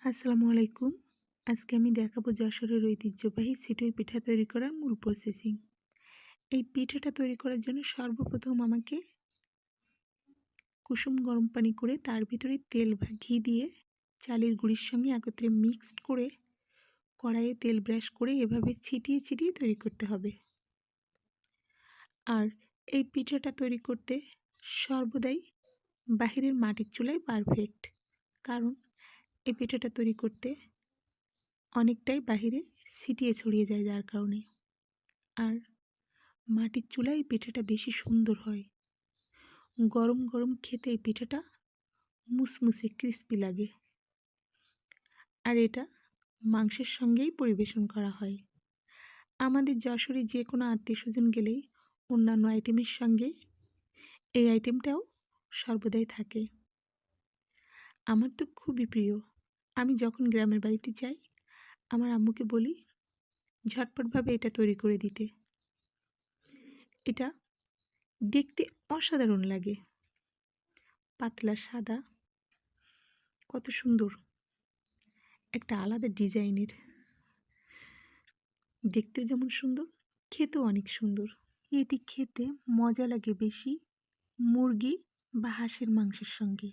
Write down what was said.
আসসালামু আলাইকুম। আজকে আমি দেখাবো যশোরের ঐতিহ্যবাহী চিতই পিঠা তৈরি করার মূল প্রসেসিং। এই পিঠাটা তৈরি করার জন্য সর্বপ্রথম আমাকে কুসুম গরম পানি করে তার ভিতরে তেল বা ঘি দিয়ে চালের গুঁড়ির সঙ্গে একত্রে মিক্সড করে কড়াইয়ে তেল ব্রাশ করে এভাবে ছিটিয়ে ছিটিয়ে তৈরি করতে হবে। আর এই পিঠাটা তৈরি করতে সর্বদাই বাহিরের মাটির চুলাই পারফেক্ট, কারণ এই পিঠাটা তৈরি করতে অনেকটাই বাহিরে ছিটিয়ে ছড়িয়ে যায়, যার কারণে। আর মাটির চুলায় পিঠাটা বেশি সুন্দর হয়। গরম গরম খেতে এই পিঠাটা মুসমুসে ক্রিস্পি লাগে। আর এটা মাংসের সঙ্গেই পরিবেশন করা হয়। আমাদের যশোরে যে কোনো আত্মীয়স্বজন গেলেই অন্যান্য আইটেমের সঙ্গে এই আইটেমটাও সর্বদাই থাকে। আমার তো খুবই প্রিয়। আমি যখন গ্রামের বাড়িতে যাই আমার আম্মুকে বলি ঝটপটভাবে এটা তৈরি করে দিতে। এটা দেখতে অসাধারণ লাগে, পাতলা সাদা, কত সুন্দর, একটা আলাদা ডিজাইনের, দেখতেও যেমন সুন্দর খেতেও অনেক সুন্দর। এটি খেতে মজা লাগে বেশি মুরগি বা হাঁসের মাংসের সঙ্গে।